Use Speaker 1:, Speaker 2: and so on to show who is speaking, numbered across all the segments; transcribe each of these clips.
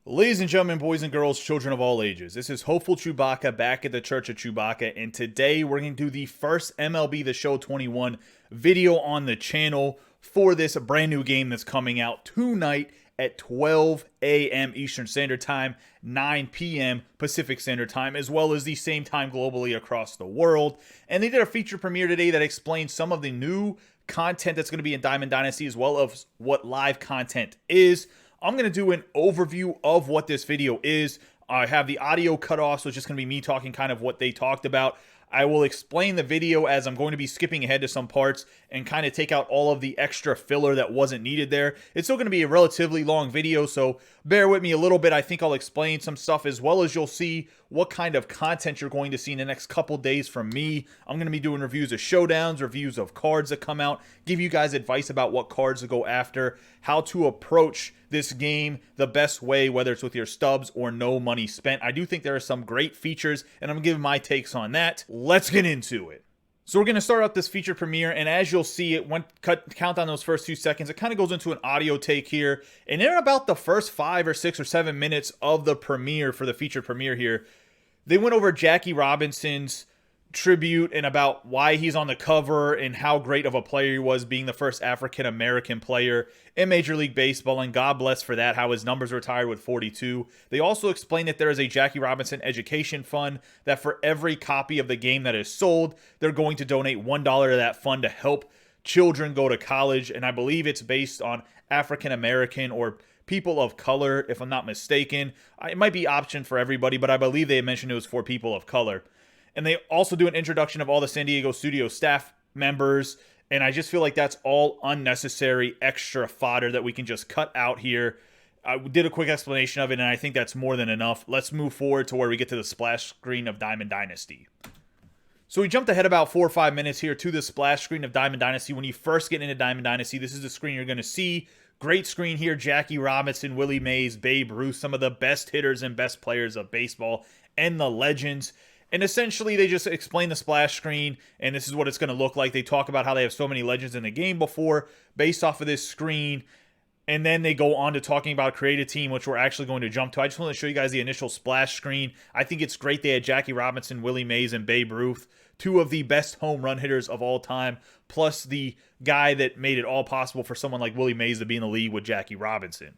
Speaker 1: Ladies and gentlemen, boys and girls, children of all ages, this is Hopeful Chewbacca back at the Church of Chewbacca, and today we're going to do the first MLB The Show 21 video on the channel for this brand new game that's coming out tonight at 12 a.m. Eastern Standard Time, 9 p.m. Pacific Standard Time, as well as the same time globally across the world. And they did a feature premiere today that explains some of the new content that's going to be in Diamond Dynasty, as well as what live content is. I'm going to do an overview of what this video is. I have the audio cut off, so it's just going to be me talking kind of what they talked about. I will explain the video as I'm going to be skipping ahead to some parts and kind of take out all of the extra filler that wasn't needed there. It's still going to be a relatively long video, so bear with me a little bit. I think I'll explain some stuff as well as you'll see what kind of content you're going to see in the next couple days from me. I'm going to be doing reviews of showdowns, reviews of cards that come out, give you guys advice about what cards to go after, how to approach this game the best way, whether it's with your stubs or no money spent. I do think there are some great features, and I'm giving my takes on that. Let's get into it. So we're going to start out this feature premiere, and as you'll see, count down those first 2 seconds. It kind of goes into an audio take here, and in about the first 5 or 6 or 7 minutes of the premiere for the feature premiere here, they went over Jackie Robinson's tribute and about why he's on the cover and how great of a player he was, being the first African-American player in Major League Baseball, and God bless for that, how his numbers retired with 42. They also explained that there is a Jackie Robinson education fund that for every copy of the game that is sold, they're going to donate $1 to that fund to help children go to college, and I believe it's based on African-American or people of color, if I'm not mistaken. It might be option for everybody, but I believe they mentioned it was for people of color. And they also do an introduction of all the San Diego studio staff members. And I just feel like that's all unnecessary extra fodder that we can just cut out here. I did a quick explanation of it, and I think that's more than enough. Let's move forward to where we get to the splash screen of Diamond Dynasty. So we jumped ahead about 4 or 5 minutes here to the splash screen of Diamond Dynasty. When you first get into Diamond Dynasty, this is the screen you're going to see. Great screen here. Jackie Robinson, Willie Mays, Babe Ruth, some of the best hitters and best players of baseball, and the legends. And essentially, they just explain the splash screen, and this is what it's going to look like. They talk about how they have so many legends in the game before, based off of this screen. And then they go on to talking about create a team, which we're actually going to jump to. I just want to show you guys the initial splash screen. I think it's great they had Jackie Robinson, Willie Mays, and Babe Ruth, two of the best home run hitters of all time, plus the guy that made it all possible for someone like Willie Mays to be in the league with Jackie Robinson.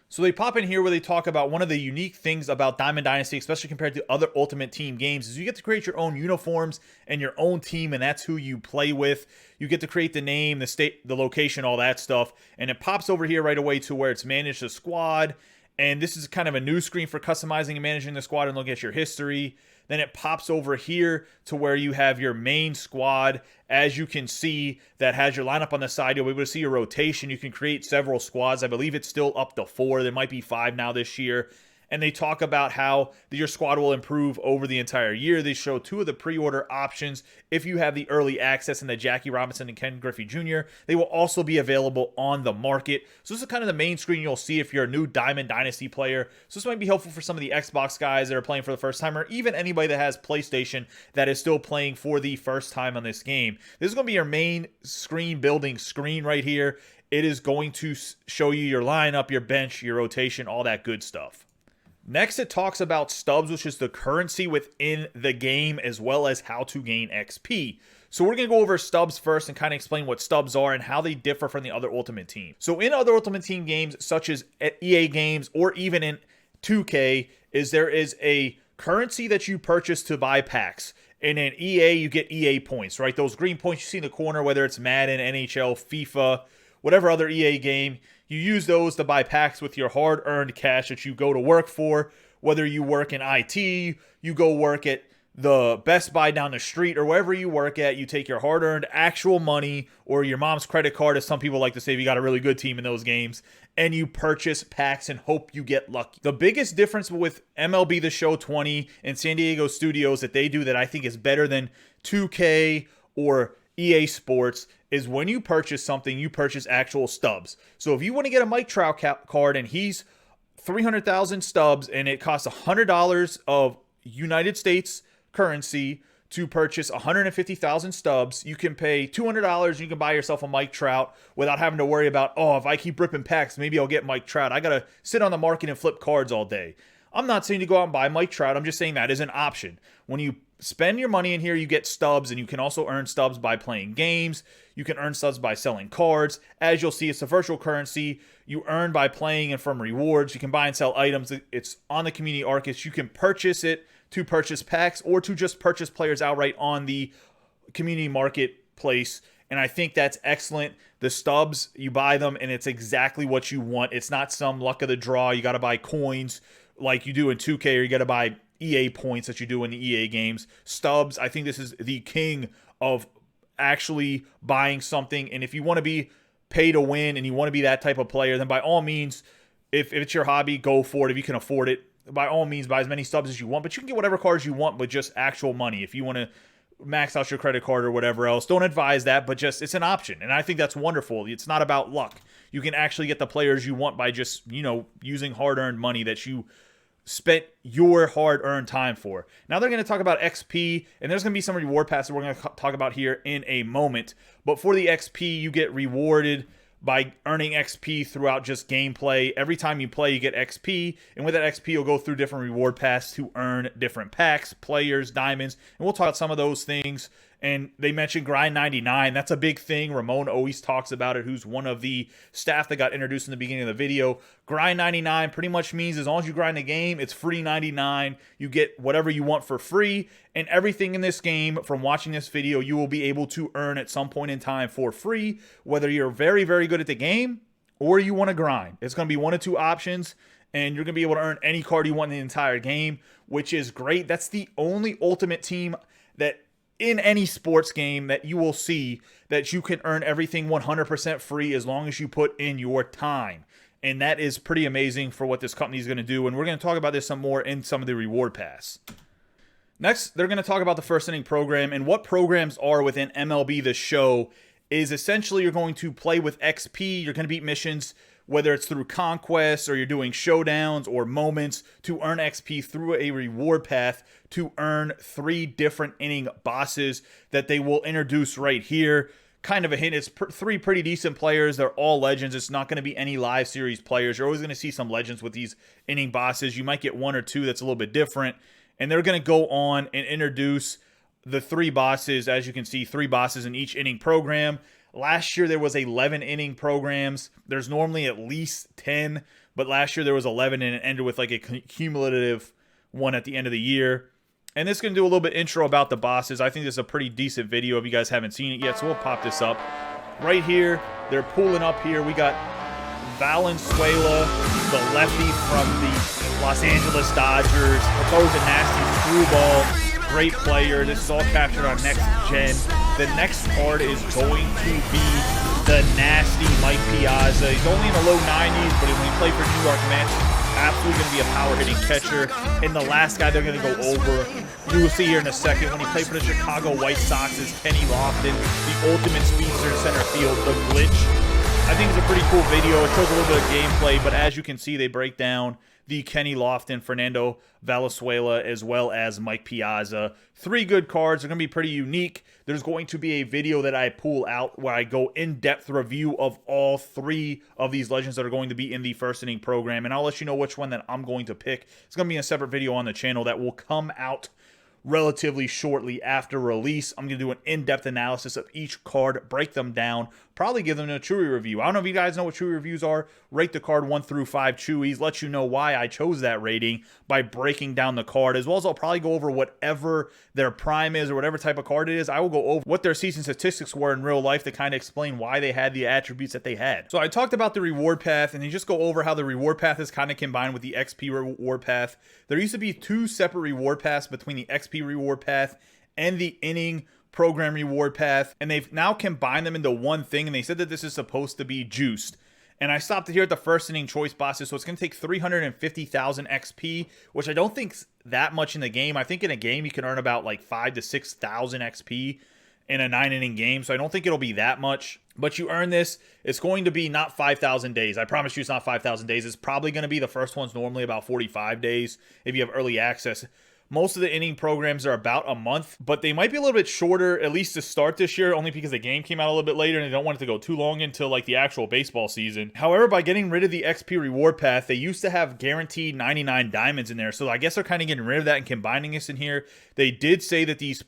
Speaker 1: So they pop in here where they talk about one of the unique things about Diamond Dynasty, especially compared to other Ultimate Team games, is you get to create your own uniforms and your own team, and that's who you play with. You get to create the name, the state, the location, all that stuff. And it pops over here right away to where it's manage the squad. And this is kind of a new screen for customizing and managing the squad and look at your history. Then it pops over here to where you have your main squad. As you can see, that has your lineup on the side. You'll be able to see your rotation. You can create several squads. I believe it's still up to 4. There might be 5 now this year. And they talk about how your squad will improve over the entire year. They show 2 of the pre-order options. If you have the early access and the Jackie Robinson and Ken Griffey Jr., they will also be available on the market. So this is kind of the main screen you'll see if you're a new Diamond Dynasty player. So this might be helpful for some of the Xbox guys that are playing for the first time, or even anybody that has PlayStation that is still playing for the first time on this game. This is going to be your main screen building screen right here. It is going to show you your lineup, your bench, your rotation, all that good stuff. Next, it talks about Stubs, which is the currency within the game, as well as how to gain XP. So we're going to go over Stubs first and kind of explain what Stubs are and how they differ from the other Ultimate Team. So in other Ultimate Team games, such as EA games or even in 2K, there is a currency that you purchase to buy packs. And in EA, you get EA points, right? Those green points you see in the corner, whether it's Madden, NHL, FIFA, whatever other EA game, you use those to buy packs with your hard-earned cash that you go to work for. Whether you work in IT, you go work at the Best Buy down the street, or wherever you work at, you take your hard-earned actual money or your mom's credit card, as some people like to say if you got a really good team in those games, and you purchase packs and hope you get lucky. The biggest difference with MLB The Show 20 and San Diego Studios that they do that I think is better than 2K or EA Sports is when you purchase something, you purchase actual stubs. So if you want to get a Mike Trout card and he's 300,000 stubs and it costs $100 of United States currency to purchase 150,000 stubs. You can pay $200 and you can buy yourself a Mike Trout without having to worry about, oh, if I keep ripping packs, maybe I'll get Mike Trout. I got to sit on the market and flip cards all day. I'm not saying to go out and buy Mike Trout. I'm just saying that is an option. When you spend your money in here, you get stubs, and you can also earn stubs by playing games. You can earn stubs by selling cards. As you'll see, it's a virtual currency. You earn by playing and from rewards. You can buy and sell items. It's on the community Arcus. You can purchase it to purchase packs or to just purchase players outright on the community marketplace. And I think that's excellent. The stubs, you buy them, and it's exactly what you want. It's not some luck of the draw. You got to buy coins like you do in 2K, or you got to buy EA points that you do in the EA games. Stubs, I think this is the king of actually buying something. And if you want to be pay to win and you want to be that type of player, then by all means, if it's your hobby, go for it. If you can afford it, by all means, buy as many stubs as you want. But you can get whatever cards you want with just actual money. If you want to max out your credit card or whatever else, don't advise that, but just it's an option. And I think that's wonderful. It's not about luck. You can actually get the players you want by just, using hard-earned money that you spent your hard-earned time for. Now they're going to talk about XP, and there's going to be some reward passes that we're going to talk about here in a moment. But for the XP, you get rewarded by earning XP throughout just gameplay. Every time you play, you get XP, and with that XP, you'll go through different reward paths to earn different packs, players, diamonds, and we'll talk about some of those things. And they mentioned Grind 99. That's a big thing. Ramon always talks about it, who's one of the staff that got introduced in the beginning of the video. Grind 99 pretty much means as long as you grind the game, it's free 99. You get whatever you want for free. And everything in this game, from watching this video, you will be able to earn at some point in time for free, whether you're very, very good at the game or you want to grind. It's going to be one of two options, and you're going to be able to earn any card you want in the entire game, which is great. That's the only Ultimate Team that in any sports game that you will see that you can earn everything 100% free as long as you put in your time. And that is pretty amazing for what this company is going to do. And we're going to talk about this some more in some of the reward pass. Next, they're going to talk about the first inning program, and what programs are within MLB The Show is essentially you're going to play with XP. You're going to beat missions, whether it's through conquests or you're doing showdowns or moments, to earn XP through a reward path to earn 3 different inning bosses that they will introduce right here. Kind of a hint, it's 3 pretty decent players. They're all legends. It's not going to be any live series players. You're always going to see some legends with these inning bosses. You might get 1 or 2 that's a little bit different. And they're going to go on and introduce the 3 bosses. As you can see, 3 bosses in each inning program. Last year, there was 11 inning programs. There's normally at least 10, but last year there was 11, and it ended with like a cumulative one at the end of the year. And this is going to do a little bit intro about the bosses. I think this is a pretty decent video if you guys haven't seen it yet, so we'll pop this up. Right here, they're pulling up here. We got Valenzuela, the lefty from the Los Angeles Dodgers, throws a nasty screwball. Great player. This is all captured on Next Gen. The next card is going to be the nasty Mike Piazza. He's only in the low 90s, but when he played for New York Mets, absolutely going to be a power-hitting catcher. And the last guy they're going to go over, you will see here in a second, when he played for the Chicago White Sox, is Kenny Lofton, the ultimate speedster in center field, the glitch. I think it's a pretty cool video. It shows a little bit of gameplay, but as you can see, they break down the Kenny Lofton, Fernando Valenzuela, as well as Mike Piazza. 3 good cards. They're going to be pretty unique. There's going to be a video that I pull out where I go in-depth review of all 3 of these legends that are going to be in the first inning program, and I'll let you know which one that I'm going to pick. It's going to be a separate video on the channel that will come out relatively shortly after release. I'm going to do an in-depth analysis of each card, break them down, probably give them a Chewy review. I don't know if you guys know what Chewy reviews are. Rate the card 1 through 5 Chewies. Let you know why I chose that rating by breaking down the card, as well as I'll probably go over whatever their prime is or whatever type of card it is. I will go over what their season statistics were in real life to kind of explain why they had the attributes that they had. So I talked about the reward path, and you just go over how the reward path is kind of combined with the XP reward path. There used to be 2 separate reward paths between the XP reward path and the inning program reward path, and they've now combined them into one thing, and they said that this is supposed to be juiced. And I stopped here at the first inning choice bosses, so it's going to take 350,000 XP, which I don't think's that much in the game. I think in a game you can earn about like 5,000 to 6,000 XP in a 9-inning game, so I don't think it'll be that much. But you earn this. It's going to be not 5,000 days. I promise you it's not 5,000 days. It's probably going to be, the first one's normally about 45 days if you have early access. Most of the inning programs are about a month, but they might be a little bit shorter, at least to start this year, only because the game came out a little bit later and they don't want it to go too long until like the actual baseball season. However, by getting rid of the XP reward path, they used to have guaranteed 99 diamonds in there. So I guess they're kind of getting rid of that and combining this in here. They did say that these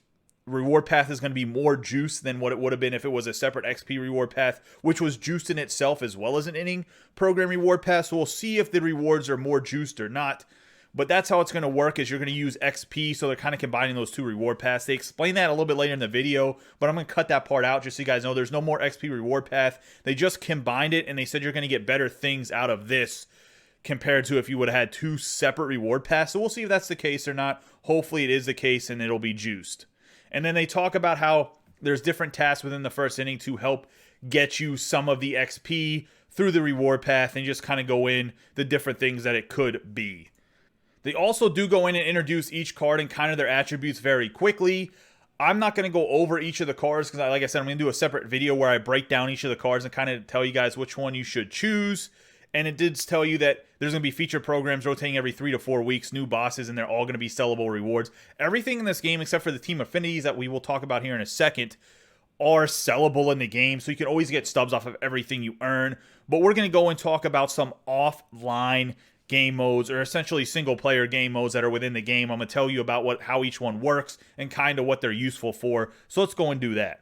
Speaker 1: reward path is going to be more juiced than what it would have been if it was a separate XP reward path, which was juiced in itself as well as an inning program reward path. So we'll see if the rewards are more juiced or not. But that's how it's going to work, is you're going to use XP, so they're kind of combining those two reward paths. They explain that a little bit later in the video, but I'm going to cut that part out just so you guys know there's no more XP reward path. They just combined it, and they said you're going to get better things out of this compared to if you would have had two separate reward paths. So we'll see if that's the case or not. Hopefully it is the case, and it'll be juiced. And then they talk about how there's different tasks within the first inning to help get you some of the XP through the reward path, and just kind of go in the different things that it could be. They also do go in and introduce each card and kind of their attributes very quickly. I'm not going to go over each of the cards because, like I said, I'm going to do a separate video where I break down each of the cards and kind of tell you guys which one you should choose. And it did tell you that there's going to be featured programs rotating every 3 to 4 weeks, new bosses, and they're all going to be sellable rewards. Everything in this game, except for the team affinities that we will talk about here in a second, are sellable in the game. So you can always get stubs off of everything you earn. But we're going to go and talk about some offline game modes, or essentially single player game modes that are within the game. I'm going to tell you about how each one works and kind of what they're useful for. So let's go and do that.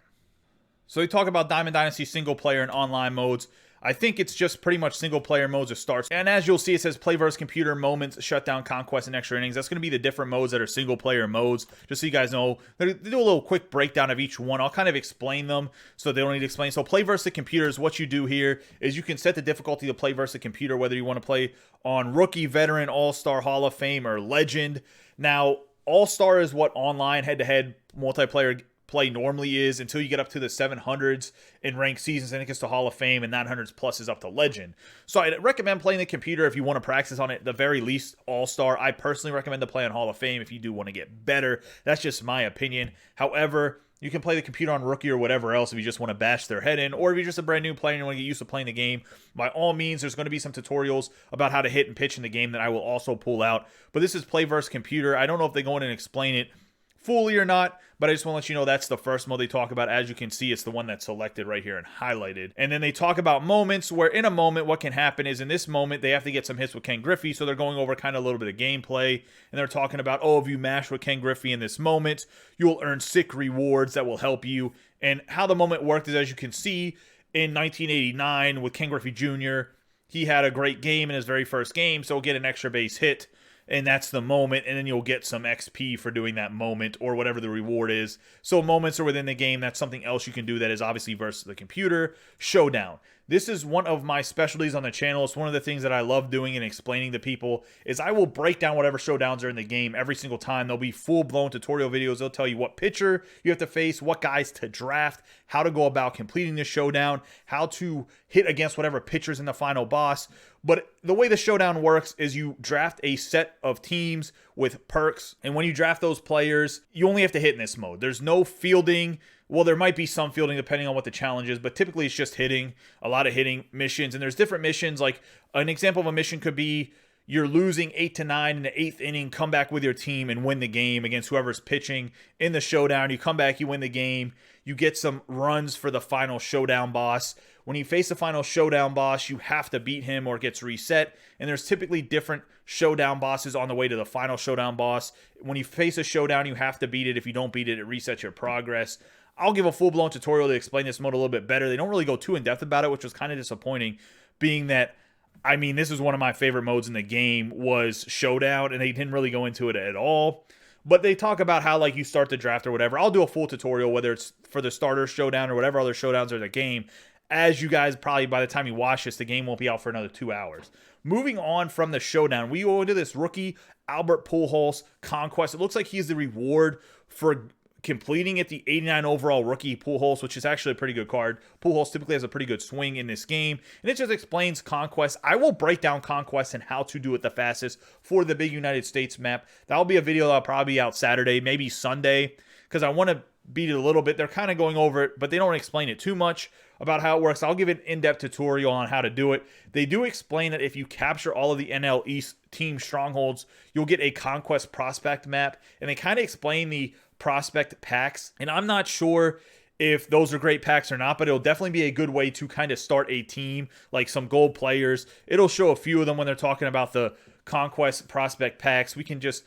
Speaker 1: So they talk about Diamond Dynasty single player and online modes. I think it's just pretty much single player modes or starts. And as you'll see, it says play versus computer, moments, shutdown, conquest, and extra innings. That's going to be the different modes that are single player modes. Just so you guys know, they do a little quick breakdown of each one. I'll kind of explain them so they don't need to explain. So play versus the computer is what you do here is you can set the difficulty to play versus the computer, whether you want to play on rookie, veteran, all-star, Hall of Fame, or legend. Now, all-star is what online head-to-head multiplayer play normally is until you get up to the 700s in ranked seasons, and it gets to Hall of Fame, and 900s plus is up to legend. So I recommend playing the computer if you want to practice on it, at the very least all-star. I personally recommend to play on Hall of Fame if you do want to get better. That's just my opinion. However, you can play the computer on rookie or whatever else if you just want to bash their head in, or if you're just a brand new player and you want to get used to playing the game. By all means, there's going to be some tutorials about how to hit and pitch in the game that I will also pull out. But this is play versus computer. I don't know if they go in and explain it fully or not, but I just want to let you know that's the first mode they talk about. As you can see, it's the one that's selected right here and highlighted. And then they talk about moments, where in a moment what can happen is in this moment they have to get some hits with Ken Griffey, so they're going over kind of a little bit of gameplay, and they're talking about, oh, if you mash with Ken Griffey in this moment, you'll earn sick rewards that will help you. And how the moment worked is, as you can see, in 1989 with Ken Griffey Jr., he had a great game in his very first game, so he'll get an extra base hit, and that's the moment, and then you'll get some XP for doing that moment or whatever the reward is. So moments are within the game. That's something else you can do that is obviously versus the computer. Showdown. This is one of my specialties on the channel. It's one of the things that I love doing and explaining to people is I will break down whatever showdowns are in the game every single time. There'll be full-blown tutorial videos. They'll tell you what pitcher you have to face, what guys to draft, how to go about completing the showdown, how to hit against whatever pitcher's in the final boss. But the way the showdown works is you draft a set of teams with perks, and when you draft those players, you only have to hit in this mode. There's no fielding. Well, there might be some fielding depending on what the challenge is, but typically it's just hitting, a lot of hitting missions. And there's different missions. Like an example of a mission could be you're losing 8-9 in the 8th inning, come back with your team and win the game against whoever's pitching in the showdown. You come back, you win the game. You get some runs for the final showdown boss. When you face the final showdown boss, you have to beat him or it gets reset. And there's typically different showdown bosses on the way to the final showdown boss. When you face a showdown, you have to beat it. If you don't beat it, it resets your progress. I'll give a full-blown tutorial to explain this mode a little bit better. They don't really go too in-depth about it, which was kind of disappointing, being that, I mean, this is one of my favorite modes in the game was Showdown, and they didn't really go into it at all. But they talk about how, like, you start the draft or whatever. I'll do a full tutorial, whether it's for the starter showdown or whatever other showdowns are in the game. As you guys probably, by the time you watch this, the game won't be out for another 2 hours. Moving on from the showdown, we go into this rookie Albert Pujols Conquest. It looks like he's the reward for completing it, the 89 overall rookie Pujols, which is actually a pretty good card. Pujols typically has a pretty good swing in this game, and it just explains Conquest. I will break down Conquest and how to do it the fastest for the big United States map. That'll be a video that'll probably be out Saturday, maybe Sunday, because I want to beat it a little bit. They're kind of going over it, but they don't explain it too much. about how it works. I'll give an in-depth tutorial on how to do it. They do explain that if you capture all of the NL East team strongholds, you'll get a conquest prospect map, and they kind of explain the prospect packs, and I'm not sure if those are great packs or not, but it'll definitely be a good way to kind of start a team, like some gold players. It'll show a few of them when they're talking about the conquest prospect packs. We can just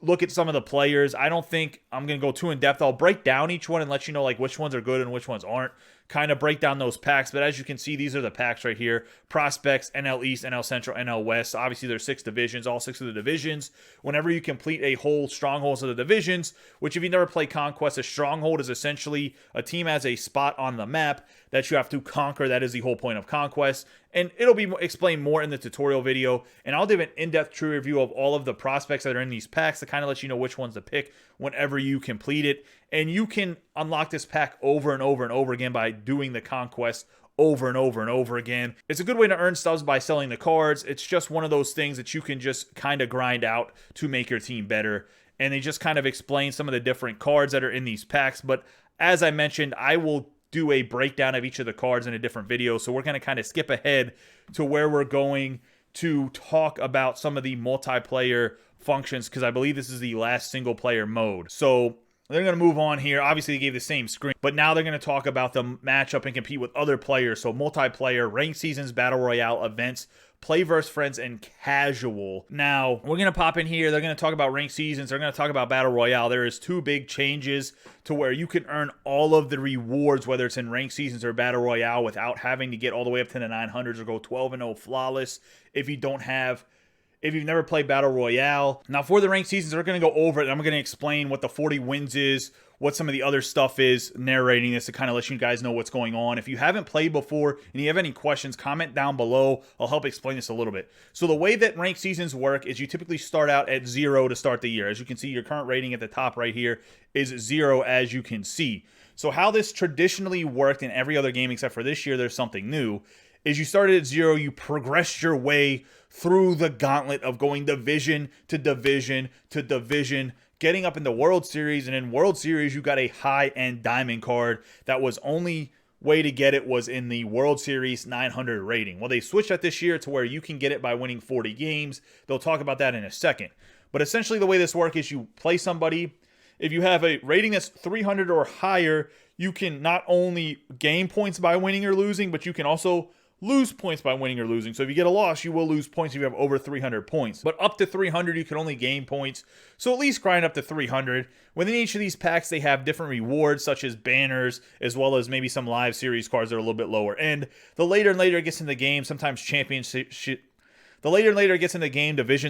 Speaker 1: look at some of the players. I don't think I'm going to go too in depth. I'll break down each one and let you know like which ones are good and which ones aren't. Kind of break down those packs. But as you can see, these are the packs right here. Prospects, NL East, NL Central, NL West. Obviously, there's 6 divisions, all 6 of the divisions. Whenever you complete a whole strongholds of the divisions, which if you never play Conquest, a stronghold is essentially a team has a spot on the map that you have to conquer. That is the whole point of Conquest. And it'll be explained more in the tutorial video. And I'll give an in-depth true review of all of the prospects that are in these packs to kind of let you know which ones to pick whenever you complete it. And you can unlock this pack over and over and over again by doing the conquest over and over and over again. It's a good way to earn stubs by selling the cards. It's just one of those things that you can just kind of grind out to make your team better. And they just kind of explain some of the different cards that are in these packs. But as I mentioned, I will do a breakdown of each of the cards in a different video. So we're going to kind of skip ahead to where we're going to talk about some of the multiplayer functions, because I believe this is the last single player mode. So they're going to move on here. Obviously, they gave the same screen, but now they're going to talk about the matchup and compete with other players. So multiplayer, ranked seasons, battle royale, events, play versus friends, and casual. Now, we're going to pop in here. They're going to talk about ranked seasons. They're going to talk about battle royale. There is 2 big changes to where you can earn all of the rewards, whether it's in ranked seasons or battle royale, without having to get all the way up to the 900s or go 12-0 flawless if you've never played Battle Royale. Now, for the ranked seasons, we're going to go over it, and I'm going to explain what the 40 wins is, what some of the other stuff is, narrating this to kind of let you guys know what's going on. If you haven't played before and you have any questions, comment down below. I'll help explain this a little bit. So the way that ranked seasons work is you typically start out at 0 to start the year. As you can see, your current rating at the top right here is 0, as you can see. So how this traditionally worked in every other game except for this year, there's something new, is you started at 0, you progressed your way through the gauntlet of going division to division to division, getting up in the World Series, and in World Series, you got a high-end diamond card that was only way to get it was in the World Series 900 rating. Well, they switched that this year to where you can get it by winning 40 games. They'll talk about that in a second. But essentially, the way this works is you play somebody. If you have a rating that's 300 or higher, you can not only gain points by winning or losing, but you can also lose points by winning or losing. So if you get a loss, you will lose points if you have over 300 points. But up to 300, you can only gain points. So at least grind up to 300. Within each of these packs, they have different rewards, such as banners, as well as maybe some live series cards that are a little bit lower end. The later and later it gets in the game, sometimes Division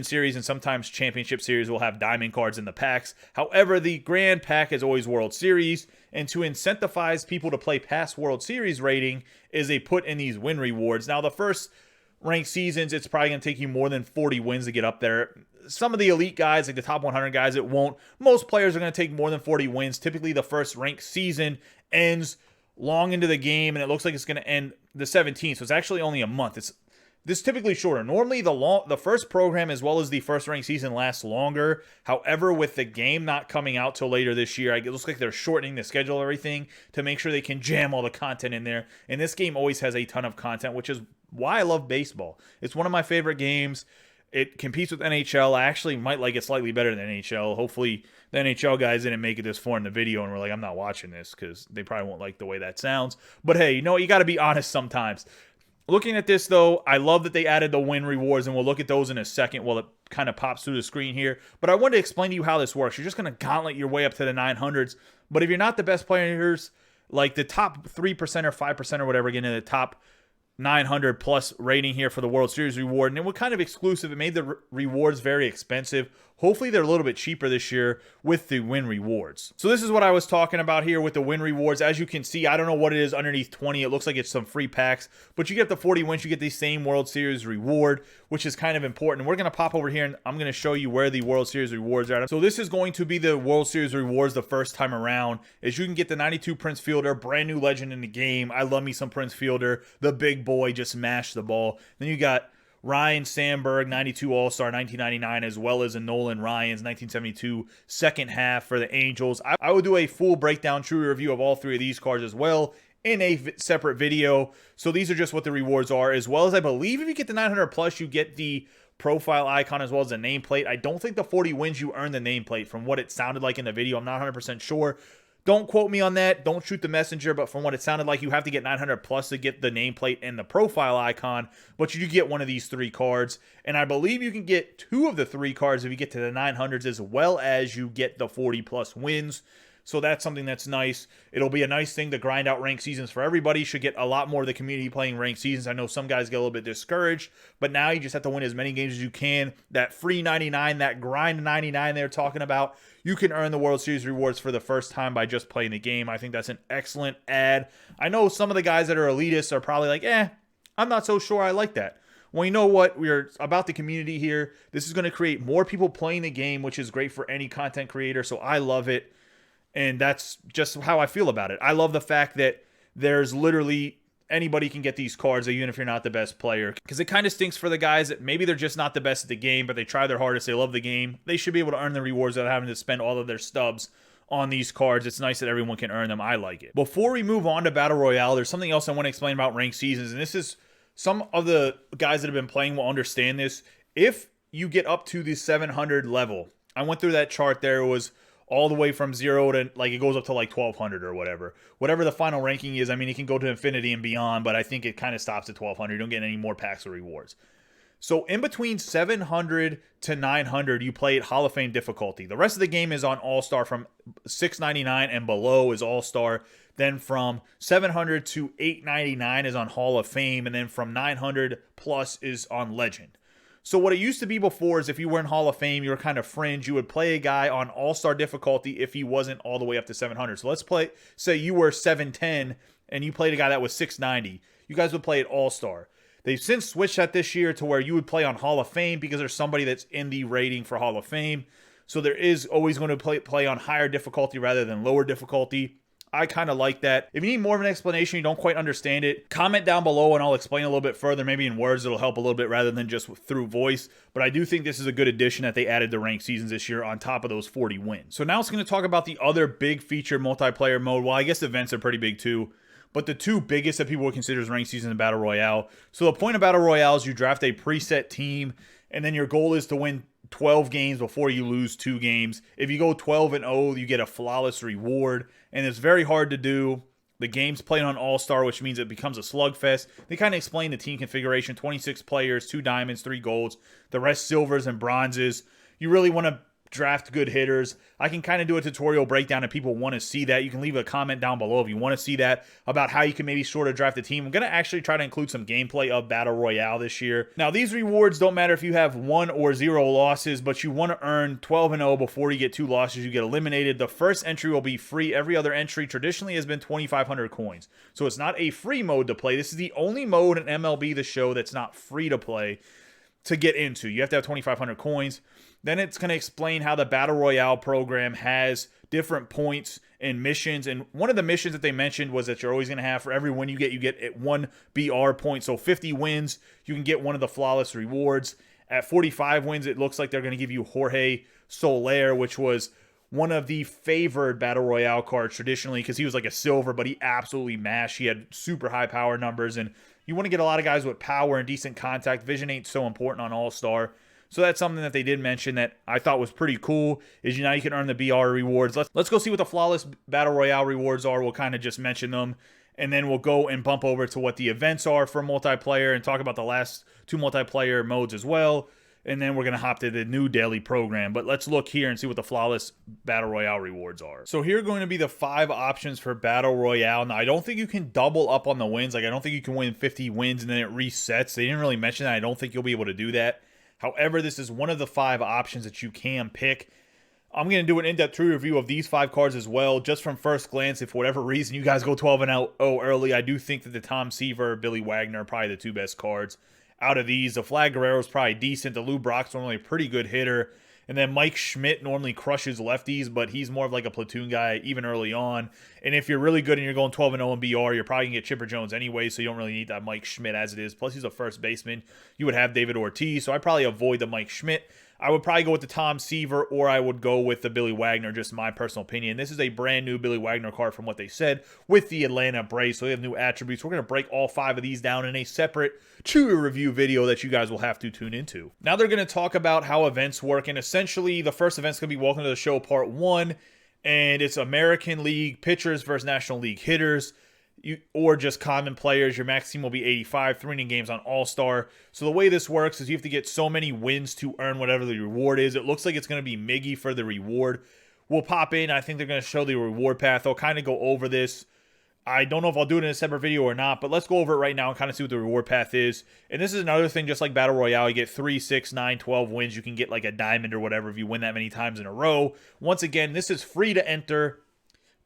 Speaker 1: Series and sometimes Championship Series will have diamond cards in the packs. However, the grand pack is always World Series, and to incentivize people to play past World Series rating is they put in these win rewards. Now, the first ranked seasons, it's probably going to take you more than 40 wins to get up there. Some of the elite guys, like the top 100 guys, it won't. Most players are going to take more than 40 wins. Typically, the first ranked season ends long into the game, and it looks like it's going to end the 17th, so it's actually only a month. This is typically shorter. Normally, the first program as well as the first ranked season lasts longer. However, with the game not coming out till later this year, it looks like they're shortening the schedule and everything to make sure they can jam all the content in there. And this game always has a ton of content, which is why I love baseball. It's one of my favorite games. It competes with NHL. I actually might like it slightly better than NHL. Hopefully, the NHL guys didn't make it this far in the video and we're like, I'm not watching this, because they probably won't like the way that sounds. But hey, you know what? You got to be honest sometimes. Looking at this, though, I love that they added the win rewards, and we'll look at those in a second while it kind of pops through the screen here. But I wanted to explain to you how this works. You're just going to gauntlet your way up to the 900s. But if you're not the best players, like the top 3% or 5% or whatever, getting in the top 900 plus rating here for the World Series reward, and it was kind of exclusive. It made the rewards very expensive. Hopefully they're a little bit cheaper this year with the win rewards. So this is what I was talking about here with the win rewards. As you can see, I don't know what it is underneath 20. It looks like it's some free packs, but you get the 40 wins, you get the same World Series reward, which is kind of important. And we're going to pop over here and I'm going to show you where the World Series rewards are at. So this is going to be the World Series rewards the first time around. Is you can get the 92 Prince Fielder, brand new legend in the game. I love me some Prince Fielder. The big boy just mashed the ball. Then you got Ryan Sandberg, 92 All-Star, 1999, as well as a Nolan Ryan's 1972 second half for the Angels. I will do a full breakdown, true review of all 3 of these cards as well in a separate video. So these are just what the rewards are, as well as I believe if you get the 900 plus, you get the profile icon as well as the nameplate. I don't think the 40 wins you earn the nameplate from what it sounded like in the video. I'm not 100% sure. Don't quote me on that. Don't shoot the messenger, but from what it sounded like, you have to get 900 plus to get the nameplate and the profile icon, but you get one of these 3 cards, and I believe you can get 2 of the 3 cards if you get to the 900s, as well as you get the 40 plus wins. So that's something that's nice. It'll be a nice thing to grind out ranked seasons for everybody. Should get a lot more of the community playing ranked seasons. I know some guys get a little bit discouraged, but now you just have to win as many games as you can. That free 99, that grind 99 they're talking about, you can earn the World Series rewards for the first time by just playing the game. I think that's an excellent add. I know some of the guys that are elitists are probably like, I'm not so sure I like that. Well, you know what? We're about the community here. This is going to create more people playing the game, which is great for any content creator, so I love it. And that's just how I feel about it. I love the fact that there's literally anybody can get these cards, even if you're not the best player. Because it kind of stinks for the guys that maybe they're just not the best at the game, but they try their hardest, they love the game. They should be able to earn the rewards without having to spend all of their stubs on these cards. It's nice that everyone can earn them. I like it. Before we move on to Battle Royale, there's something else I want to explain about ranked seasons. And this is, some of the guys that have been playing will understand this. If you get up to the 700 level, I went through that chart there. It was all the way from 0 to, like, it goes up to like 1200 or whatever. Whatever the final ranking is, I mean, it can go to infinity and beyond, but I think it kind of stops at 1200. You don't get any more packs or rewards. So in between 700 to 900, you play at Hall of Fame difficulty. The rest of the game is on All-Star. From 699 and below is All-Star. Then from 700 to 899 is on Hall of Fame. And then from 900 plus is on Legend. So what it used to be before is if you were in Hall of Fame, you were kind of fringe. You would play a guy on All-Star difficulty if he wasn't all the way up to 700. So let's say you were 710 and you played a guy that was 690. You guys would play at All-Star. They've since switched that this year to where you would play on Hall of Fame because there's somebody that's in the rating for Hall of Fame. So there is always going to play on higher difficulty rather than lower difficulty. I kind of like that. If you need more of an explanation, you don't quite understand it, comment down below and I'll explain a little bit further. Maybe in words, it'll help a little bit rather than just through voice. But I do think this is a good addition that they added to ranked seasons this year on top of those 40 wins. So now it's going to talk about the other big feature multiplayer mode. Well, I guess events are pretty big too. But the 2 biggest that people would consider is ranked season and Battle Royale. So the point of Battle Royale is you draft a preset team, and then your goal is to win 12 games before you lose 2 games. If you go 12-0, you get a flawless reward, and it's very hard to do. The game's played on All-Star, which means it becomes a slugfest. They kind of explain the team configuration: 26 players, 2 diamonds, 3 golds, the rest silvers and bronzes. You really want to draft good hitters. I can kind of do a tutorial breakdown if people want to see that. You can leave a comment down below if you want to see that about how you can maybe sort of draft a team. I'm going to actually try to include some gameplay of Battle Royale this year. Now, these rewards don't matter if you have 1 or 0 losses, but you want to earn 12-0 before you get 2 losses. You get eliminated. The first entry will be free. Every other entry traditionally has been 2,500 coins. So it's not a free mode to play. This is the only mode in MLB The Show that's not free to play to get into. You have to have 2,500 coins. Then it's going to explain how the Battle Royale program has different points and missions. And one of the missions that they mentioned was that you're always going to have, for every win you get 1 BR point. So 50 wins, you can get one of the flawless rewards. At 45 wins, it looks like they're going to give you Jorge Soler, which was one of the favored Battle Royale cards traditionally because he was like a silver, but he absolutely mashed. He had super high power numbers, and you want to get a lot of guys with power and decent contact. Vision ain't so important on All-Star. So that's something that they did mention that I thought was pretty cool, is now you can earn the BR rewards. Let's go see what the flawless Battle Royale rewards are. We'll kind of just mention them, and then we'll go and bump over to what the events are for multiplayer and talk about the last 2 multiplayer modes as well. And then we're going to hop to the new daily program. But let's look here and see what the flawless Battle Royale rewards are. So here are going to be the 5 options for Battle Royale. Now, I don't think you can double up on the wins. Like, I don't think you can win 50 wins and then it resets. They didn't really mention that. I don't think you'll be able to do that. However, this is one of the 5 options that you can pick. I'm going to do an in-depth review of these 5 cards as well. Just from first glance, if for whatever reason you guys go 12-0 early, I do think that the Tom Seaver, Billy Wagner are probably the 2 best cards out of these. The Flag Guerrero is probably decent. The Lou Brock's normally a pretty good hitter. And then Mike Schmidt normally crushes lefties, but he's more of like a platoon guy even early on. And if you're really good and you're going 12-0 in BR, you're probably going to get Chipper Jones anyway, so you don't really need that Mike Schmidt as it is. Plus, he's a first baseman. You would have David Ortiz, so I probably avoid the Mike Schmidt. I would probably go with the Tom Seaver, or I would go with the Billy Wagner, just my personal opinion. This is a brand new Billy Wagner card from what they said with the Atlanta Braves, so they have new attributes. We're going to break all 5 of these down in a separate true review video that you guys will have to tune into. Now they're going to talk about how events work, and essentially the first event's going to be Welcome to the Show Part 1, and it's American League pitchers versus National League hitters. Or just common players. Your max team will be 85, 3 inning games on All-Star. So the way this works is you have to get so many wins to earn whatever the reward is. It looks like it's going to be Miggy for the reward. We'll pop in. I think they're going to show the reward path. I'll kind of go over this. I don't know if I'll do it in a separate video or not, but let's go over it right now and kind of see what the reward path is. And this is another thing, just like Battle Royale, you get 3, 6, 9, 12 wins. You can get like a diamond or whatever if you win that many times in a row. Once again, this is free to enter.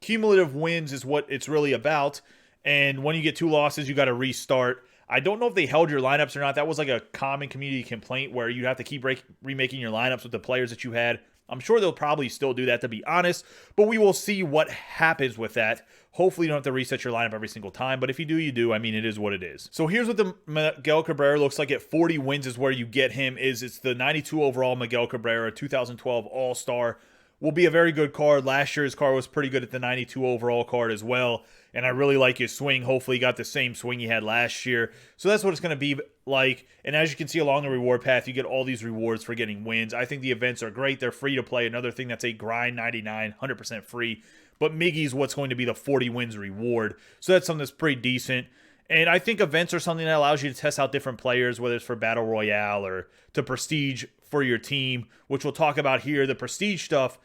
Speaker 1: Cumulative wins is what it's really about. And when you get 2 losses, you got to restart. I don't know if they held your lineups or not. That was like a common community complaint where you have to keep remaking your lineups with the players that you had. I'm sure they'll probably still do that, to be honest, but we will see what happens with that. Hopefully you don't have to reset your lineup every single time, but if you do, you do. I mean, it is what it is. So here's what the Miguel Cabrera looks like at 40 wins is where you get him. It's the 92 overall Miguel Cabrera, 2012 All-Star. Will be a very good card. Last year's card was pretty good at the 92 overall card as well. And I really like his swing. Hopefully he got the same swing he had last year. So that's what it's going to be like. And as you can see along the reward path, you get all these rewards for getting wins. I think the events are great. They're free to play. Another thing that's a grind 99, 100% free. But Miggy's what's going to be the 40 wins reward. So that's something that's pretty decent. And I think events are something that allows you to test out different players, whether it's for Battle Royale or to Prestige for your team, which we'll talk about here. The Prestige stuff,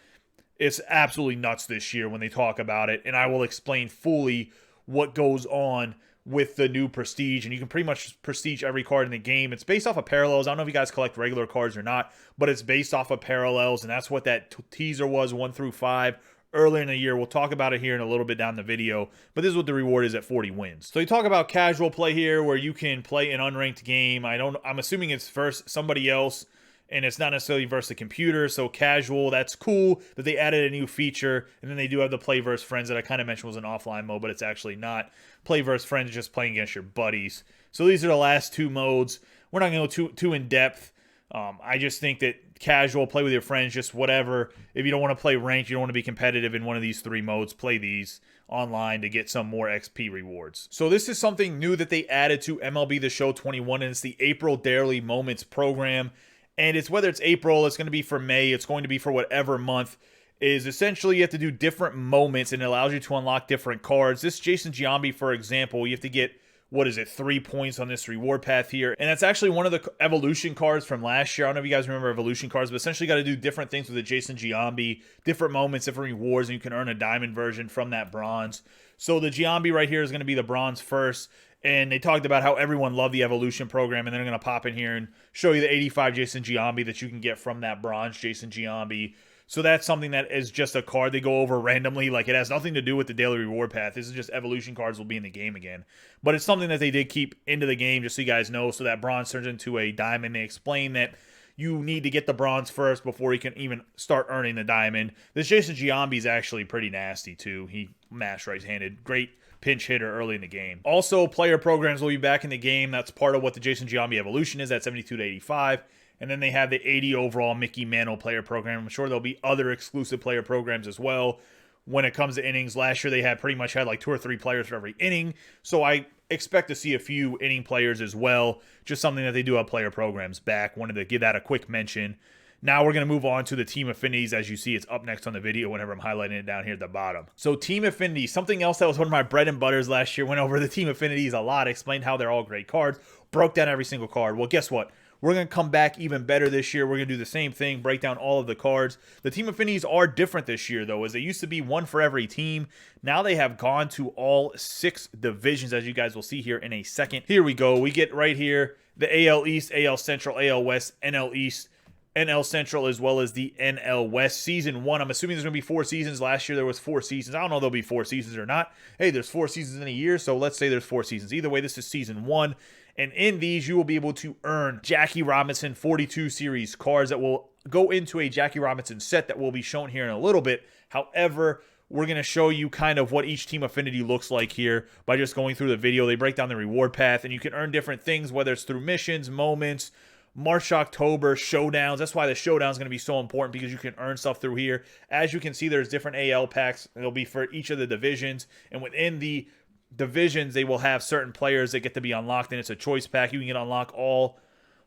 Speaker 1: it's absolutely nuts this year when they talk about it, and I will explain fully what goes on with the new Prestige, and you can pretty much Prestige every card in the game. It's based off of parallels. I don't know if you guys collect regular cards or not, but it's based off of parallels, and that's what that teaser was, 1 through 5, earlier in the year. We'll talk about it here in a little bit down the video, but this is what the reward is at 40 wins. So you talk about casual play here, where you can play an unranked game. I'm assuming it's versus somebody else, and it's not necessarily versus the computer, so casual, that's cool that they added a new feature. And then they do have the play versus friends that I kind of mentioned was an offline mode, but it's actually not. Play versus friends is just playing against your buddies. So these are the last 2 modes. We're not going to go too in depth. I just think that casual, play with your friends, just whatever. If you don't want to play ranked, you don't want to be competitive in one of these 3 modes, play these online to get some more XP rewards. So this is something new that they added to MLB The Show 21, and it's the April Daily Moments program. And it's whether it's April, it's going to be for May, it's going to be for whatever month, is essentially you have to do different moments and it allows you to unlock different cards. This Jason Giambi, for example, you have to get, 3 points on this reward path here. And that's actually one of the evolution cards from last year. I don't know if you guys remember evolution cards, but essentially you got to do different things with the Jason Giambi, different moments, different rewards, and you can earn a diamond version from that bronze. So the Giambi right here is going to be the bronze first. And they talked about how everyone loved the evolution program, and they're going to pop in here and show you the 85 Jason Giambi that you can get from that bronze Jason Giambi. So that's something that is just a card they go over randomly. Like, it has nothing to do with the daily reward path. This is just evolution cards will be in the game again. But it's something that they did keep into the game, just so you guys know. So that bronze turns into a diamond. They explain that you need to get the bronze first before you can even start earning the diamond. This Jason Giambi is actually pretty nasty, too. He mashed right-handed. Great pinch hitter early in the game. Also, player programs will be back in the game. That's part of what the Jason Giambi evolution is, at 72 to 85. And then they have the 80 overall Mickey Mantle player program. I'm sure there'll be other exclusive player programs as well. When it comes to innings, last year they pretty much had like 2 or 3 players for every inning. So I expect to see a few inning players as well. Just something that they do have player programs back. Wanted to give that a quick mention. Now we're going to move on to the team affinities. As you see, it's up next on the video whenever I'm highlighting it down here at the bottom. So team affinities, something else that was one of my bread and butters last year. Went over the team affinities a lot, explained how they're all great cards, broke down every single card. Well, guess what? We're going to come back even better this year. We're going to do the same thing, break down all of the cards. The team affinities are different this year, though, as they used to be 1 for every team. Now they have gone to all 6 divisions, as you guys will see here in a second. Here we go. We get right here the AL East, AL Central, AL West, NL East, NL Central, as well as the NL West. Season 1, I'm assuming there's going to be 4 seasons. Last year there was 4 seasons. I don't know if there'll be 4 seasons or not. Hey, there's 4 seasons in a year, so let's say there's 4 seasons. Either way, this is Season 1. And in these, you will be able to earn Jackie Robinson 42 series cards that will go into a Jackie Robinson set that will be shown here in a little bit. However, we're going to show you kind of what each team affinity looks like here by just going through the video. They break down the reward path, and you can earn different things, whether it's through missions, moments, March, October showdowns. That's why the showdown is going to be so important, because you can earn stuff through here. As you can see, there's different AL packs. It'll be for each of the divisions, and within the divisions, they will have certain players that get to be unlocked, and it's a choice pack. You can unlock all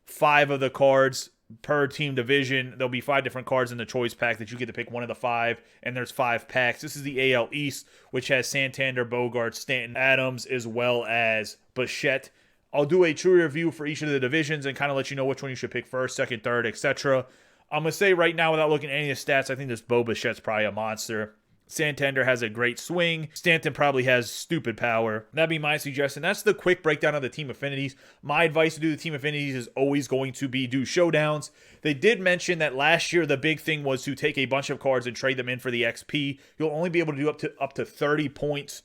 Speaker 1: 5 of the cards per team division. There'll be 5 different cards in the choice pack that you get to pick one of the 5, and there's 5 packs. This is the AL East, which has Santander, Bogarts, Stanton, Adams, as well as Bichette. I'll do a true review for each of the divisions and kind of let you know which one you should pick first, second, third, etc. I'm going to say right now, without looking at any of the stats, I think this Bo Bichette's probably a monster. Santander has a great swing. Stanton probably has stupid power. That'd be my suggestion. That's the quick breakdown of the team affinities. My advice to do the team affinities is always going to be do showdowns. They did mention that last year the big thing was to take a bunch of cards and trade them in for the XP. You'll only be able to do up to 30 points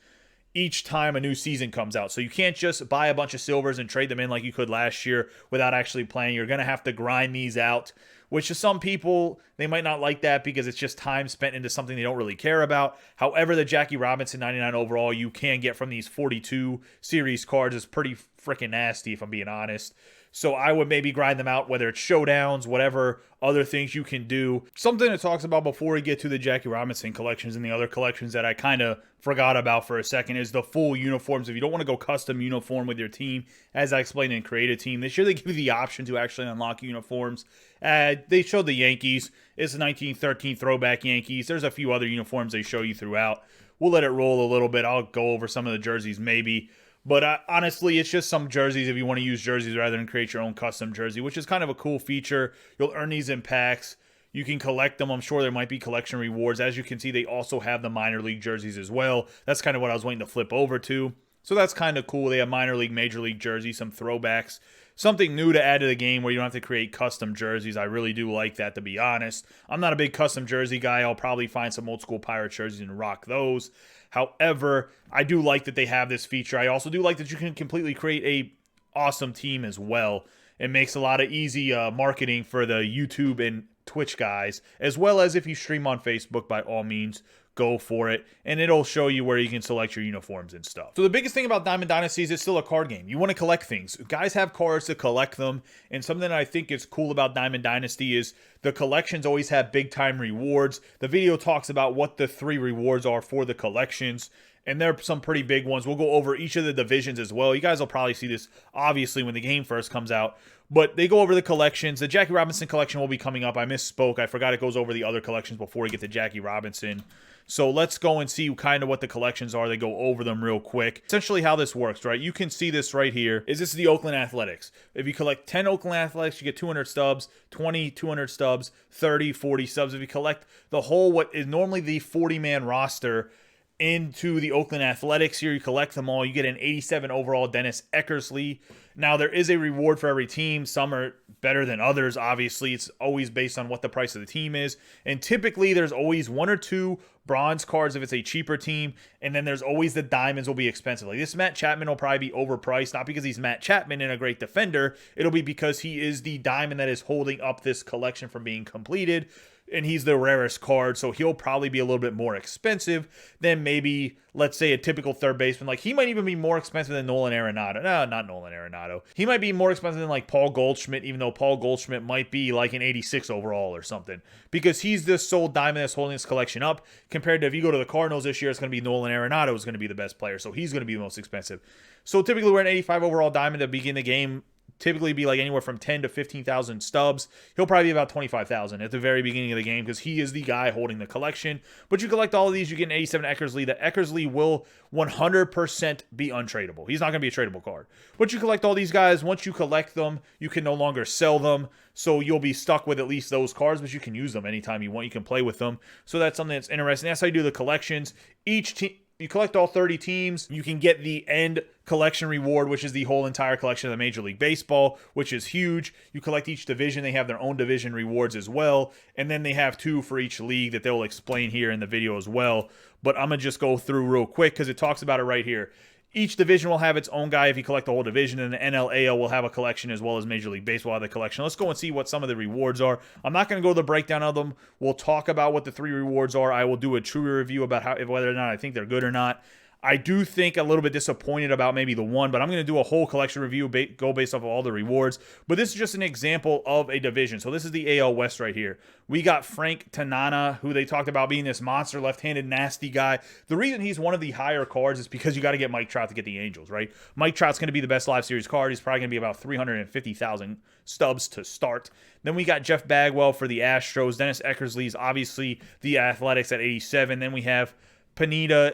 Speaker 1: each time a new season comes out. So you can't just buy a bunch of silvers and trade them in like you could last year without actually playing. You're going to have to grind these out, which to some people, they might not like that because it's just time spent into something they don't really care about. However, the Jackie Robinson 99 overall you can get from these 42 series cards is pretty freaking nasty, if I'm being honest. So I would maybe grind them out, whether it's showdowns, whatever other things you can do. Something it talks about before we get to the Jackie Robinson collections and the other collections that I kind of forgot about for a second is the full uniforms. If you don't want to go custom uniform with your team, as I explained in Create a Team, this year they give you the option to actually unlock uniforms. They showed the Yankees. It's the 1913 throwback Yankees. There's a few other uniforms they show you throughout. We'll let it roll a little bit. I'll go over some of the jerseys maybe. But honestly, it's just some jerseys if you want to use jerseys rather than create your own custom jersey, which is kind of a cool feature. You'll earn these in packs. You can collect them. I'm sure there might be collection rewards. As you can see, they also have the minor league jerseys as well. That's kind of what I was waiting to flip over to. So that's kind of cool. They have minor league, major league jerseys, some throwbacks. Something new to add to the game where you don't have to create custom jerseys. I really do like that, to be honest. I'm not a big custom jersey guy. I'll probably find some old school Pirate jerseys and rock those. However, I do like that they have this feature. I also do like that you can completely create a awesome team as well. It makes a lot of easy marketing for the YouTube and Twitch guys, as well as if you stream on Facebook, by all means, go for it, and it'll show you where you can select your uniforms and stuff. So the biggest thing about Diamond Dynasty is it's still a card game. You want to collect things. Guys have cards to collect them, and something that I think is cool about Diamond Dynasty is the collections always have big time rewards. The video talks about what the 3 rewards are for the collections, and there are some pretty big ones. We'll go over each of the divisions as well. You guys will probably see this, obviously, when the game first comes out. But they go over the collections. The Jackie Robinson collection will be coming up. I misspoke. I forgot it goes over the other collections before we get to Jackie Robinson. So let's go and see kind of what the collections are. They go over them real quick. Essentially how this works, right? You can see this right here. This is the Oakland Athletics. If you collect 10 Oakland Athletics, you get 200 stubs, 20, 200 stubs, 30, 40 stubs. If you collect the whole, what is normally the 40-man roster, into the Oakland Athletics here, you collect them all, you get an 87 overall Dennis Eckersley. Now, there is a reward for every team. Some are better than others, obviously. It's always based on what the price of the team is. And typically, there's always 1 or 2 bronze cards if it's a cheaper team. And then there's always the diamonds will be expensive. Like this Matt Chapman will probably be overpriced, not because he's Matt Chapman and a great defender. It'll be because he is the diamond that is holding up this collection from being completed. And he's the rarest card, so he'll probably be a little bit more expensive than maybe, let's say, a typical third baseman. Like, he might even be more expensive than Nolan Arenado. No, not Nolan Arenado. He might be more expensive than, like, Paul Goldschmidt, even though Paul Goldschmidt might be, like, an 86 overall or something. Because he's the sole diamond that's holding this collection up. Compared to if you go to the Cardinals this year, it's going to be Nolan Arenado is going to be the best player, so he's going to be the most expensive. So, typically, we're an 85 overall diamond to begin the game. Typically be like anywhere from 10 to 15,000 stubs. He'll probably be about 25,000 at the very beginning of the game because he is the guy holding the collection. But you collect all of these, you get an 87 Eckersley. The Eckersley will 100% be untradeable. He's not going to be a tradable card. But you collect all these guys. Once you collect them, you can no longer sell them. So you'll be stuck with at least those cards, but you can use them anytime you want. You can play with them. So that's something that's interesting. That's how you do the collections. Each team, you collect all 30 teams, you can get the end collection reward, which is the whole entire collection of the Major League Baseball, which is huge. You collect each division. They have their own division rewards as well. And then they have 2 for each league that they'll explain here in the video as well. But I'm going to just go through real quick because it talks about it right here. Each division will have its own guy if you collect the whole division, and the NLAL will have a collection as well as Major League Baseball have the collection. Let's go and see what some of the rewards are. I'm not going to go to the breakdown of them. We'll talk about what the 3 rewards are. I will do a true review about whether or not I think they're good or not. I do think a little bit disappointed about maybe the one, but I'm going to do a whole collection review, go based off of all the rewards. But this is just an example of a division. So this is the AL West right here. We got Frank Tanana, who they talked about being this monster left-handed nasty guy. The reason he's one of the higher cards is because you got to get Mike Trout to get the Angels, right? Mike Trout's going to be the best live series card. He's probably going to be about 350,000 stubs to start. Then we got Jeff Bagwell for the Astros. Dennis Eckersley's obviously the Athletics at 87. Then we have Pineda,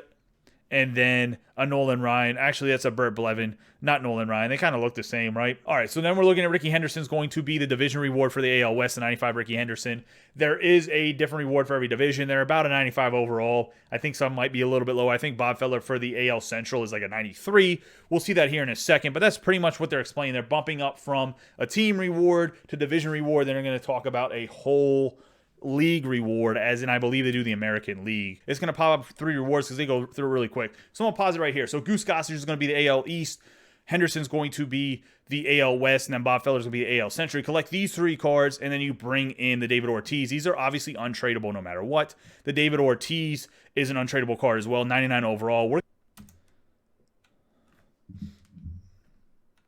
Speaker 1: and then a Nolan Ryan. Actually, that's a Burt Blevin, not Nolan Ryan. They kind of look the same, right? All right, so then we're looking at Ricky Henderson's going to be the division reward for the AL West, the 95 Ricky Henderson. There is a different reward for every division. They're about a 95 overall. I think some might be a little bit low. I think Bob Feller for the AL Central is like a 93. We'll see that here in a second, but that's pretty much what they're explaining. They're bumping up from a team reward to division reward. Then they're going to talk about a whole league reward, as in I believe they do the American League. It's going to pop up 3 rewards because they go through really quick. So I'm going to pause it right here. So Goose Gossage is going to be the AL East. Henderson's going to be the AL West, and then Bob Feller's going to be the AL Central. You collect these 3 cards, and then you bring in the David Ortiz. These are obviously untradeable no matter what. The David Ortiz is an untradeable card as well, 99 overall.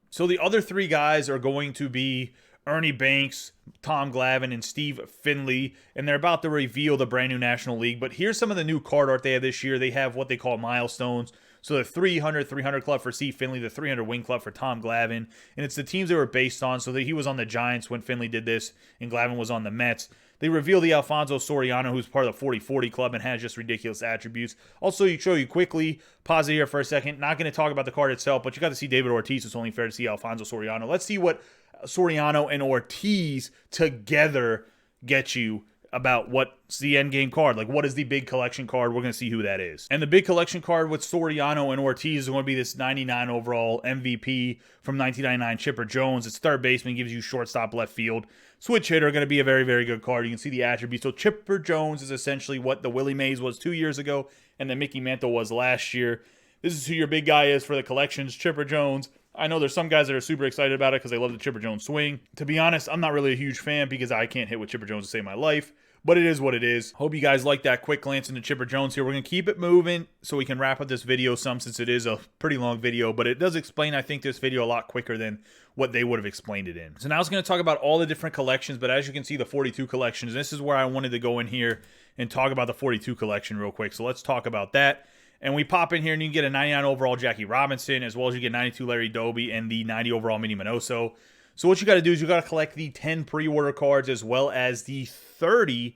Speaker 1: So the other 3 guys are going to be Ernie Banks, Tom Glavine, and Steve Finley, and they're about to reveal the brand new National League. But here's some of the new card art they have this year. They have what they call milestones. So the 300 Club for Steve Finley, the 300 Wing Club for Tom Glavine, and it's the teams they were based on. So that he was on the Giants when Finley did this, and Glavine was on the Mets. They reveal the Alfonso Soriano, who's part of the 40-40 Club and has just ridiculous attributes. Also, you show you quickly, pause it here for a second. Not going to talk about the card itself, but you got to see David Ortiz. It's only fair to see Alfonso Soriano. Let's see what Soriano and Ortiz together get you about what's the end game card. Like, what is the big collection card? We're going to see who that is. And the big collection card with Soriano and Ortiz is going to be this 99 overall MVP from 1999 Chipper Jones. It's third baseman, gives you shortstop, left field. Switch hitter, going to be a very, very good card. You can see the attributes. So Chipper Jones is essentially what the Willie Mays was 2 years ago and the Mickey Mantle was last year. This is who your big guy is for the collections, Chipper Jones. I know there's some guys that are super excited about it because they love the Chipper Jones swing. To be honest, I'm not really a huge fan because I can't hit with Chipper Jones to save my life. But it is what it is. Hope you guys like that quick glance into Chipper Jones here. We're going to keep it moving so we can wrap up this video some, since it is a pretty long video. But it does explain, I think, this video a lot quicker than what they would have explained it in. So now I was going to talk about all the different collections. But as you can see, the 42 collections. This is where I wanted to go in here and talk about the 42 collection real quick. So let's talk about that. And we pop in here and you get a 99 overall Jackie Robinson, as well as you get 92 Larry Doby and the 90 overall Minnie Minoso. So what you got to do is you got to collect the 10 pre-order cards, as well as the 30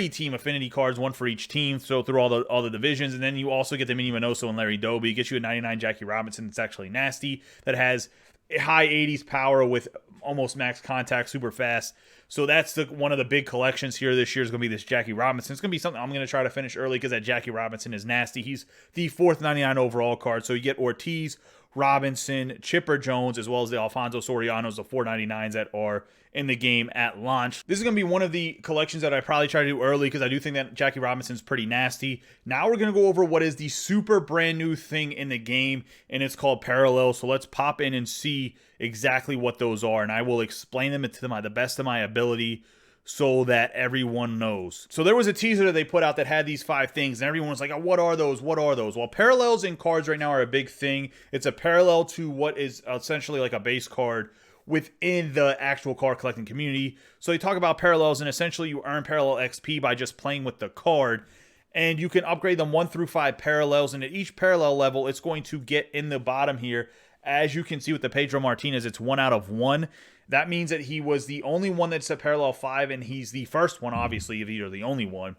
Speaker 1: team affinity cards, one for each team. So through all the divisions, and then you also get the Minnie Minoso and Larry Doby. It gets you a 99 Jackie Robinson that's actually nasty, that has a high 80s power with almost max contact, super fast. So that's one of the big collections here this year is going to be this Jackie Robinson. It's going to be something I'm going to try to finish early because that Jackie Robinson is nasty. He's the 4th 99 overall card. So you get Ortiz, Robinson, Chipper Jones, as well as the Alfonso Sorianos, the 499s that are in the game at launch. This is going to be one of the collections that I probably try to do early because I do think that Jackie Robinson's pretty nasty. Now we're going to go over what is the super brand new thing in the game, and it's called Parallel. So let's pop in and see exactly what those are, and I will explain them to the best of my ability so that everyone knows. So there was a teaser that they put out that had these 5 things, and everyone was like, oh, what are those? What are those? Well, parallels in cards right now are a big thing. It's a parallel to what is essentially like a base card within the actual card collecting community. So you talk about parallels, and essentially you earn parallel XP by just playing with the card. And you can upgrade them 1 through 5 parallels, and at each parallel level, it's going to get in the bottom here. As you can see with the Pedro Martinez, it's 1 out of 1. That means that he was the only one that's a parallel 5, and he's the first one, obviously, if you're the only one.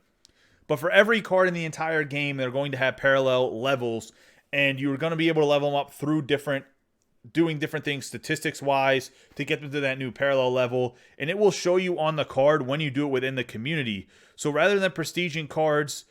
Speaker 1: But for every card in the entire game, they're going to have parallel levels, and you're going to be able to level them up through doing different things statistics-wise to get them to that new parallel level. And it will show you on the card when you do it within the community. So rather than prestiging cards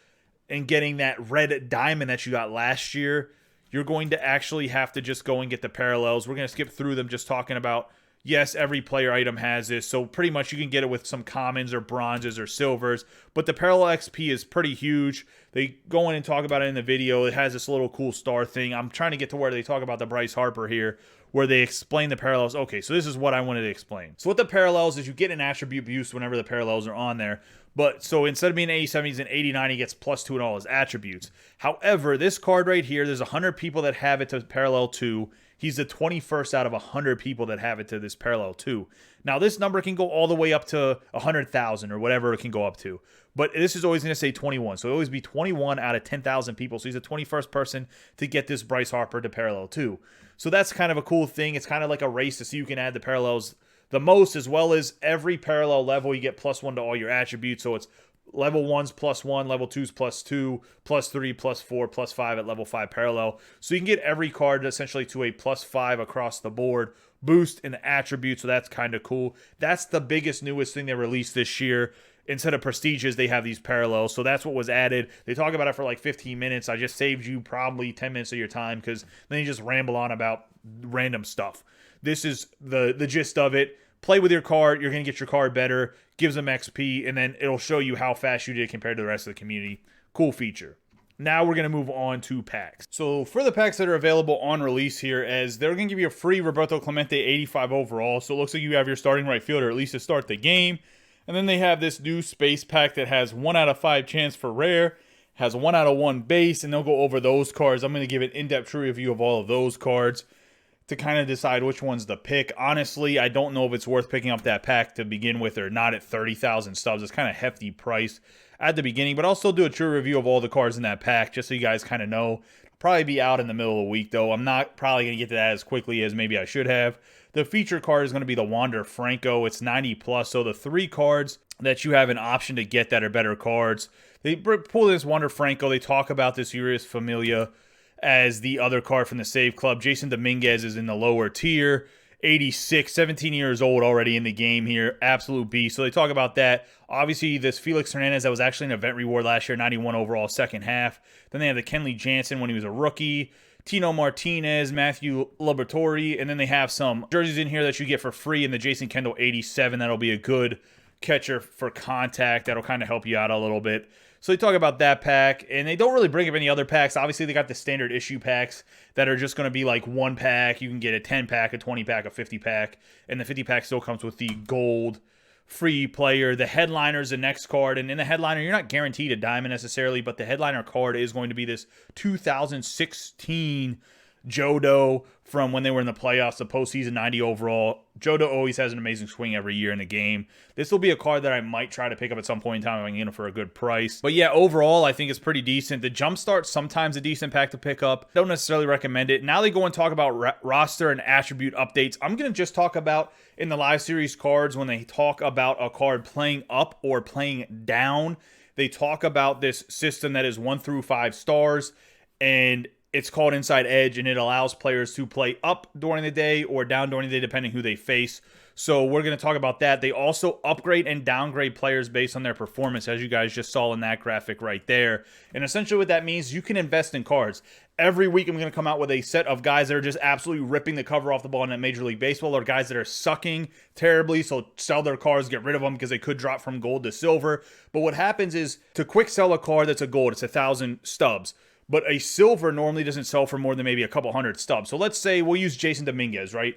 Speaker 1: and getting that red diamond that you got last year, you're going to actually have to just go and get the parallels. We're going to skip through them just talking about, yes, every player item has this. So pretty much you can get it with some commons or bronzes or silvers. But the parallel XP is pretty huge. They go in and talk about it in the video. It has this little cool star thing. I'm trying to get to where they talk about the Bryce Harper here, where they explain the parallels. Okay, so this is what I wanted to explain. So what the parallels is, you get an attribute boost whenever the parallels are on there. But so instead of being 87, he's an 89, he gets +2 in all his attributes. However, this card right here, there's 100 people that have it to parallel 2. He's the 21st out of 100 people that have it to this parallel 2. Now, this number can go all the way up to 100,000 or whatever it can go up to. But this is always going to say 21. So it'll always be 21 out of 10,000 people. So he's the 21st person to get this Bryce Harper to parallel 2. So that's kind of a cool thing. It's kind of like a race to see who can add the parallels the most, as well as every parallel level, you get +1 to all your attributes. So it's level 1's +1, level 2's +2, +3, +4, +5 at level 5 parallel. So you can get every card essentially to a +5 across the board boost in the attributes. So that's kind of cool. That's the biggest, newest thing they released this year. Instead of prestiges, they have these parallels. So that's what was added. They talk about it for like 15 minutes. I just saved you probably 10 minutes of your time because then you just ramble on about random stuff. This is the gist of it. Play with your card. You're going to get your card better. Gives them XP, and then it'll show you how fast you did compared to the rest of the community. Cool feature. Now we're going to move on to packs. So for the packs that are available on release here, as they're going to give you a free Roberto Clemente 85 overall. So it looks like you have your starting right fielder at least to start the game. And then they have this new space pack that has 1 out of 5 chance for rare, has 1 out of 1 base, and they'll go over those cards. I'm going to give an in-depth true review of all of those cards to kind of decide which one's the pick. Honestly, I don't know if it's worth picking up that pack to begin with or not at 30,000 stubs. It's kind of hefty price at the beginning, but I'll still do a true review of all the cards in that pack just so you guys kind of know. It'll probably be out in the middle of the week, though. I'm not probably going to get to that as quickly as maybe I should have. The feature card is going to be the Wander Franco. It's 90+, so the 3 cards that you have an option to get that are better cards. They pull this Wander Franco. They talk about this Urias Familia as the other card from the Save Club. Jason Dominguez is in the lower tier. 86, 17 years old already in the game here. Absolute beast. So they talk about that. Obviously, this Felix Hernandez that was actually an event reward last year, 91 overall, second half. Then they have the Kenley Jansen when he was a rookie. Tino Martinez, Matthew Laboratory, and then they have some jerseys in here that you get for free in the Jason Kendall 87. That'll be a good catcher for contact. That'll kind of help you out a little bit. So they talk about that pack, and they don't really bring up any other packs. Obviously, they got the standard issue packs that are just going to be like 1 pack. You can get a 10 pack, a 20 pack, a 50 pack, and the 50 pack still comes with the gold free player. The headliner is the next card, and in the headliner, you're not guaranteed a diamond necessarily, but the headliner card is going to be this 2016 Jodo from when they were in the playoffs, the postseason 90 overall. Jodo always has an amazing swing every year in the game. This will be a card that I might try to pick up at some point in time if I can get it for a good price. But yeah, overall, I think it's pretty decent. The Jumpstart, sometimes a decent pack to pick up. Don't necessarily recommend it. Now they go and talk about roster and attribute updates. I'm going to just talk about in the live series cards when they talk about a card playing up or playing down. They talk about this system that is 1 through 5 stars, and it's called Inside Edge, and it allows players to play up during the day or down during the day, depending who they face. So we're going to talk about that. They also upgrade and downgrade players based on their performance, as you guys just saw in that graphic right there. And essentially what that means, you can invest in cards. Every week I'm going to come out with a set of guys that are just absolutely ripping the cover off the ball in Major League Baseball, or guys that are sucking terribly, so sell their cards, get rid of them because they could drop from gold to silver. But what happens is, to quick sell a card that's a gold, it's 1,000 stubs. But a silver normally doesn't sell for more than maybe a couple hundred stubs. So let's say we'll use Jason Dominguez, right?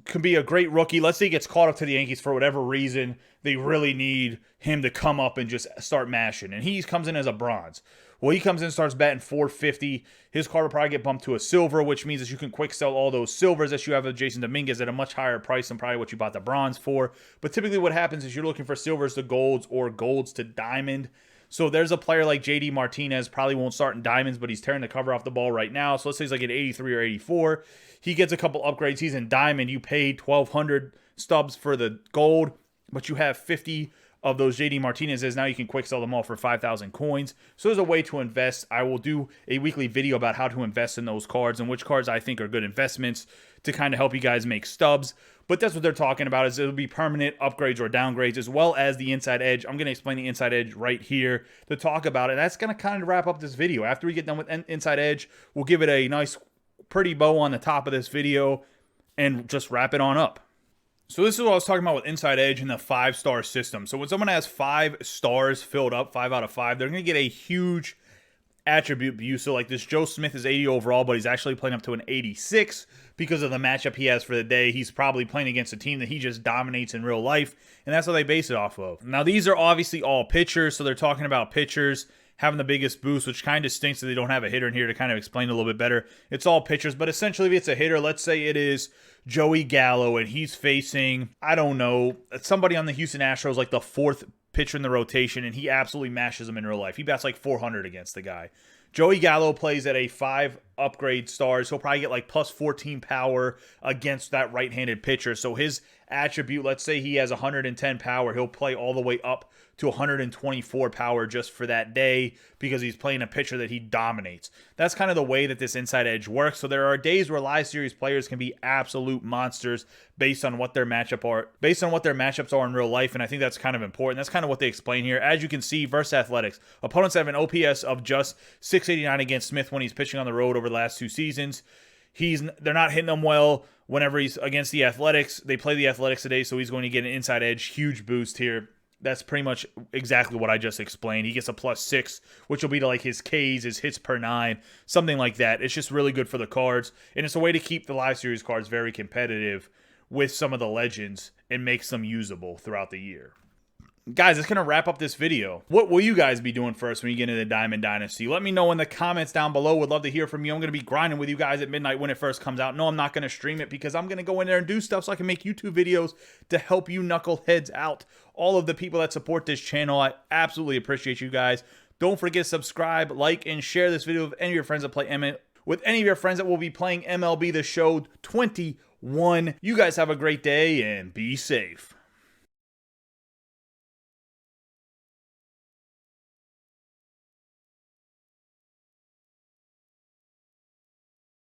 Speaker 1: Could be a great rookie. Let's say he gets caught up to the Yankees for whatever reason. They really need him to come up and just start mashing. And he comes in as a bronze. Well, he comes in and starts batting 450. His card will probably get bumped to a silver, which means that you can quick sell all those silvers that you have with Jason Dominguez at a much higher price than probably what you bought the bronze for. But typically what happens is you're looking for silvers to golds or golds to diamond. So there's a player like JD Martinez, probably won't start in diamonds, but he's tearing the cover off the ball right now. So let's say he's like an 83 or 84. He gets a couple upgrades. He's in diamond. You paid 1,200 stubs for the gold, but you have 50 of those JD Martinez's. Now you can quick sell them all for 5,000 coins. So there's a way to invest. I will do a weekly video about how to invest in those cards and which cards I think are good investments to kind of help you guys make stubs. But that's what they're talking about, is it'll be permanent upgrades or downgrades, as well as the Inside Edge. I'm going to explain the Inside Edge right here to talk about it. That's going to kind of wrap up this video. After we get done with Inside Edge, we'll give it a nice, pretty bow on the top of this video and just wrap it on up. So this is what I was talking about with Inside Edge and the 5-star system. So when someone has 5 stars filled up, 5 out of 5, they're going to get a huge attribute view. So like this Joe Smith is 80 overall, but he's actually playing up to an 86 because of the matchup he has for the day. He's probably playing against a team that he just dominates in real life, and that's what they base it off of. Now, these are obviously all pitchers, so they're talking about pitchers having the biggest boost, which kind of stinks that they don't have a hitter in here to kind of explain it a little bit better. It's all pitchers, but essentially if it's a hitter, let's say it is Joey Gallo, and he's facing, I don't know, somebody on the Houston Astros, like the 4th pitcher in the rotation, and he absolutely mashes him in real life. He bats like 400 against the guy. Joey Gallo plays at a 5 upgrade stars. He'll probably get like plus 14 power against that right-handed pitcher. So his attribute, let's say he has 110 power, he'll play all the way up to 124 power just for that day because he's playing a pitcher that he dominates. That's kind of the way that this inside edge works. So there are days where live series players can be absolute monsters based on what their matchups are in real life, and I think that's kind of important. That's kind of what they explain here. As you can see, versus Athletics, opponents have an OPS of just 689 against Smith when he's pitching on the road over the last 2 seasons. They're not hitting him well whenever he's against the Athletics. They play the Athletics today, so he's going to get an inside edge, huge boost here. That's pretty much exactly what I just explained. He gets a +6, which will be to like his Ks, his hits per 9, something like that. It's just really good for the cards, and it's a way to keep the live series cards very competitive with some of the legends and makes them usable throughout the year. Guys, that's going to wrap up this video. What will you guys be doing first when you get into the Diamond Dynasty? Let me know in the comments down below. Would love to hear from you. I'm going to be grinding with you guys at midnight when it first comes out. No, I'm not going to stream it because I'm going to go in there and do stuff so I can make YouTube videos to help you knuckleheads out. All of the people that support this channel, I absolutely appreciate you guys. Don't forget to subscribe, like, and share this video with any of your friends that play will be playing MLB The Show 21. You guys have a great day and be safe.